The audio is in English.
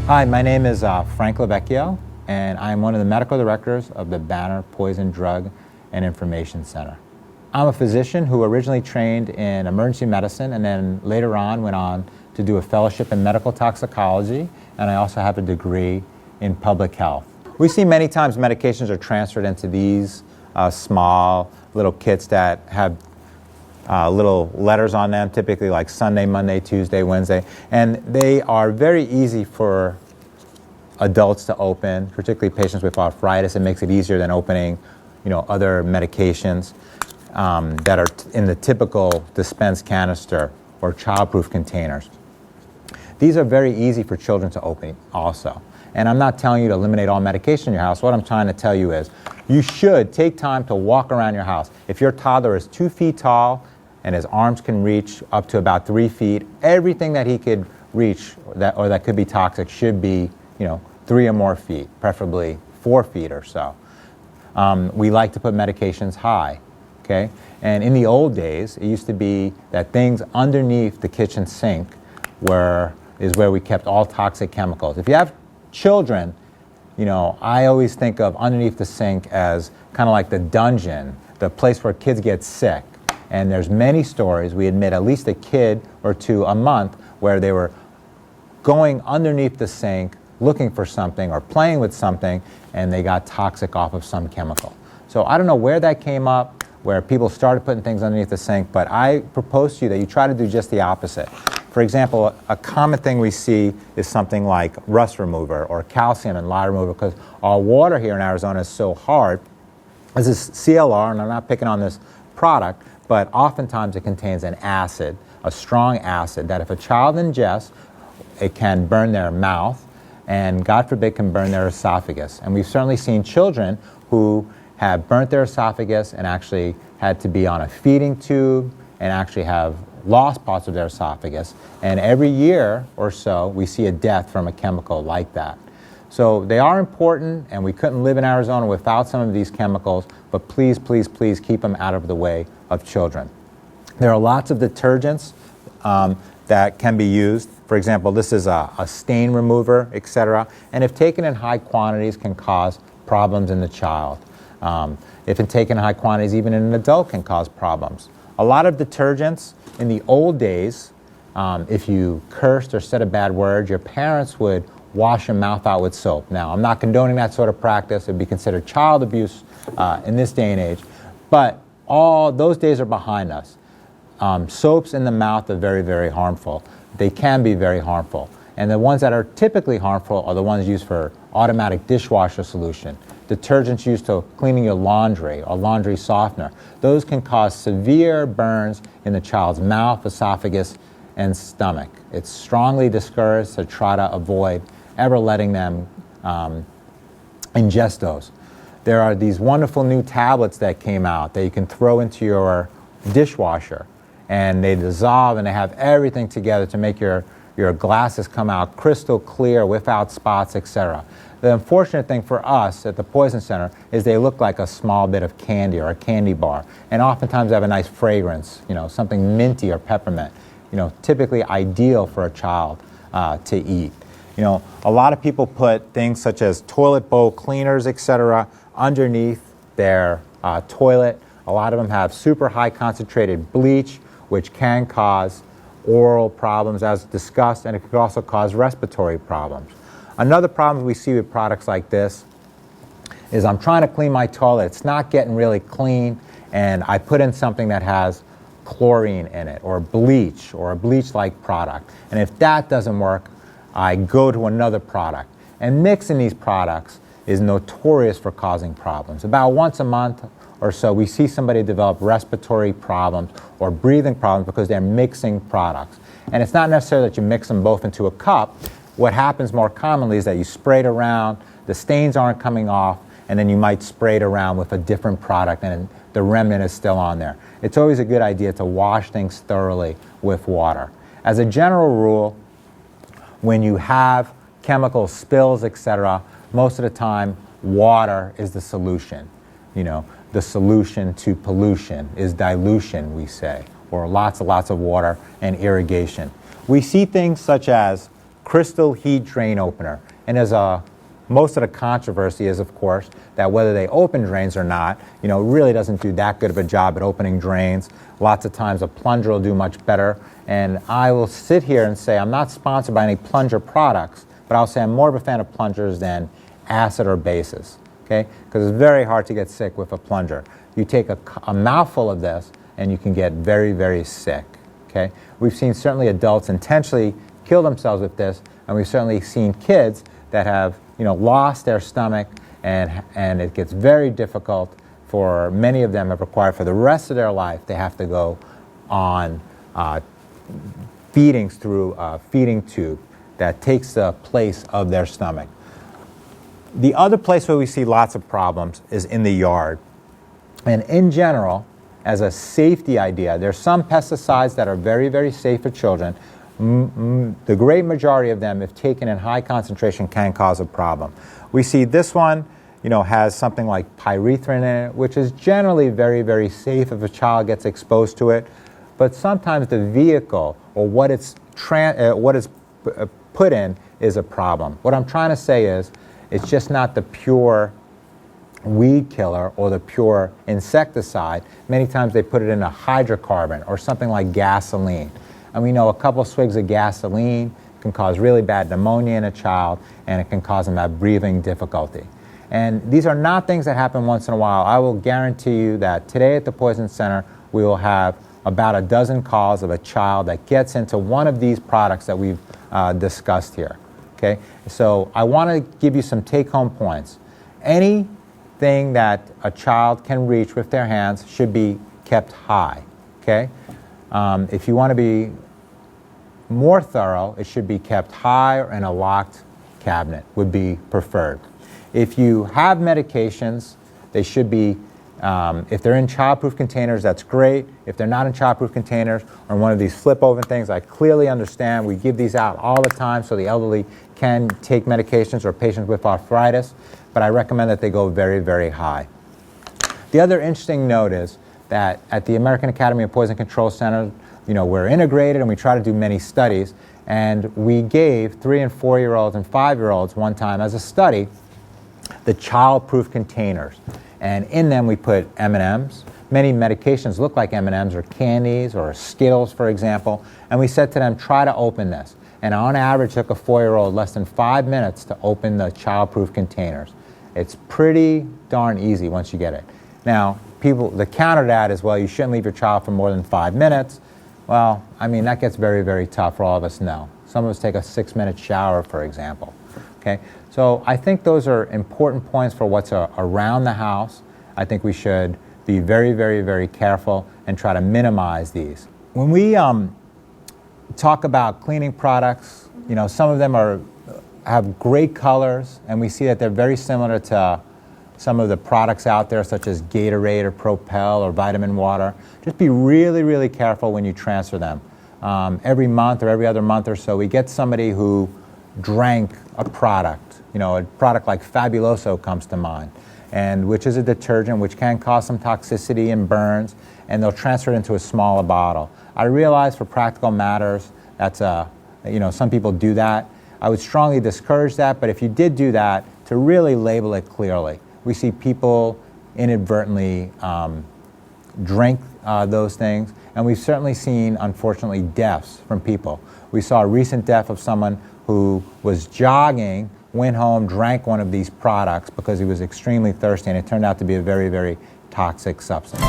Hi, my name is Frank Lavecchio, and I'm one of the medical directors of the Banner Poison, Drug, and Information Center. I'm a physician who originally trained in emergency medicine and then later on went on to do a fellowship in medical toxicology, and I also have a degree in public health. We see many times medications are transferred into these small little kits that have little letters on them, typically like Sunday, Monday, Tuesday, Wednesday, and they are very easy for adults to open, particularly patients with arthritis. It makes it easier than opening, other medications that are in the typical dispense canister or childproof containers. These are very easy for children to open also. And I'm not telling you to eliminate all medication in your house. What I'm trying to tell you is you should take time to walk around your house. If your toddler is 2 feet tall and his arms can reach up to about 3 feet, everything that he could reach that could be toxic should be 3 or more feet, preferably 4 feet or so. We like to put medications high, okay? And in the old days, it used to be that things underneath the kitchen sink is where we kept all toxic chemicals. If you have children, I always think of underneath the sink as kind of like the dungeon, the place where kids get sick. And there's many stories, we admit at least a kid or two a month, where they were going underneath the sink looking for something or playing with something, and they got toxic off of some chemical. So I don't know where that came up, where people started putting things underneath the sink, but I propose to you that you try to do just the opposite. For example, a common thing we see is something like rust remover or calcium and lye remover, because our water here in Arizona is so hard. This is CLR, and I'm not picking on this product, but oftentimes it contains an acid, a strong acid, that if a child ingests, it can burn their mouth, and God forbid can burn their esophagus. And we've certainly seen children who have burnt their esophagus and actually had to be on a feeding tube and actually have lost parts of their esophagus. And every year or so, we see a death from a chemical like that. So they are important, and we couldn't live in Arizona without some of these chemicals, but please, please, please keep them out of the way of children. There are lots of detergents that can be used. For example, this is a stain remover, etc. And if taken in high quantities, can cause problems in the child. If taken in high quantities, even in an adult, can cause problems. A lot of detergents in the old days, if you cursed or said a bad word, your parents would wash your mouth out with soap. Now, I'm not condoning that sort of practice. It would be considered child abuse in this day and age. But all those days are behind us. Soaps in the mouth are very, very harmful. They can be very harmful. And the ones that are typically harmful are the ones used for automatic dishwasher solution, detergents used to cleaning your laundry or laundry softener. Those can cause severe burns in the child's mouth, esophagus, and stomach. It's strongly discouraged to try to avoid ever letting them ingest those. There are these wonderful new tablets that came out that you can throw into your dishwasher, and they dissolve and they have everything together to make your glasses come out crystal clear without spots, etc. The unfortunate thing for us at the Poison Center is they look like a small bit of candy or a candy bar, and oftentimes have a nice fragrance, something minty or peppermint, typically ideal for a child to eat. A lot of people put things such as toilet bowl cleaners, etc., underneath their toilet. A lot of them have super high concentrated bleach, which can cause oral problems as discussed, and it could also cause respiratory problems. Another problem we see with products like this is I'm trying to clean my toilet. It's not getting really clean, and I put in something that has chlorine in it or a bleach-like product. And if that doesn't work, I go to another product. And mixing these products is notorious for causing problems. About once a month or so, we see somebody develop respiratory problems or breathing problems because they're mixing products. And it's not necessarily that you mix them both into a cup. What happens more commonly is that you spray it around, the stains aren't coming off, and then you might spray it around with a different product and the remnant is still on there. It's always a good idea to wash things thoroughly with water. As a general rule, when you have chemical spills, etc., most of the time water is the solution. The solution to pollution is dilution, we say, or lots and lots of water and irrigation. We see things such as crystal heat drain opener. And most of the controversy is, of course, that whether they open drains or not, really doesn't do that good of a job at opening drains. Lots of times a plunger will do much better. And I will sit here and say I'm not sponsored by any plunger products, but I'll say I'm more of a fan of plungers than acid or bases, okay? Because it's very hard to get sick with a plunger. You take a mouthful of this and you can get very, very sick, okay? We've seen certainly adults intentionally kill themselves with this, and we've certainly seen kids that have lost their stomach, and it gets very difficult for many of them have required for the rest of their life. They have to go on feedings through a feeding tube that takes the place of their stomach. The other place where we see lots of problems is in the yard. And in general, as a safety idea, there's some pesticides that are very, very safe for children. The great majority of them, if taken in high concentration, can cause a problem. We see this one, has something like pyrethrin in it, which is generally very, very safe if a child gets exposed to it. But sometimes the vehicle or what it's put in is a problem. What I'm trying to say is, it's just not the pure weed killer or the pure insecticide. Many times they put it in a hydrocarbon or something like gasoline. And we know a couple swigs of gasoline can cause really bad pneumonia in a child, and it can cause them to have breathing difficulty. And these are not things that happen once in a while. I will guarantee you that today at the Poison Center, we will have about a dozen calls of a child that gets into one of these products that we've discussed here. Okay? So I want to give you some take-home points. Anything that a child can reach with their hands should be kept high. Okay? If you want to be more thorough, it should be kept high or in a locked cabinet would be preferred. If you have medications, they should be, if they're in childproof containers, that's great. If they're not in childproof containers or one of these flip-open things, I clearly understand. We give these out all the time so the elderly can take medications or patients with arthritis, but I recommend that they go very, very high. The other interesting note is that at the American Academy of Poison Control Center, we're integrated and we try to do many studies, and we gave 3- and 4-year-olds and 5-year-olds one time as a study the child-proof containers, and in them we put M&Ms. Many medications look like M&Ms or candies or Skittles, for example, and we said to them, try to open this. And on average, it took a 4-year-old less than 5 minutes to open the child-proof containers. It's pretty darn easy once you get it. Now, the counter to that is, well, you shouldn't leave your child for more than 5 minutes. Well, that gets very, very tough for all of us know. Some of us take a 6-minute shower, for example. Okay? So I think those are important points for what's around the house. I think we should be very, very, very careful and try to minimize these. When we talk about cleaning products, some of them have great colors, and we see that they're very similar to some of the products out there, such as Gatorade or Propel or vitamin water. Just be really, really careful when you transfer them. Every month or every other month or so, we get somebody who drank a product. A product like Fabuloso comes to mind, and which is a detergent which can cause some toxicity and burns, and they'll transfer it into a smaller bottle. I realize for practical matters, that's some people do that. I would strongly discourage that, but if you did do that, to really label it clearly. We see people inadvertently drink those things, and we've certainly seen, unfortunately, deaths from people. We saw a recent death of someone who was jogging, went home, drank one of these products because he was extremely thirsty, and it turned out to be a very, very toxic substance.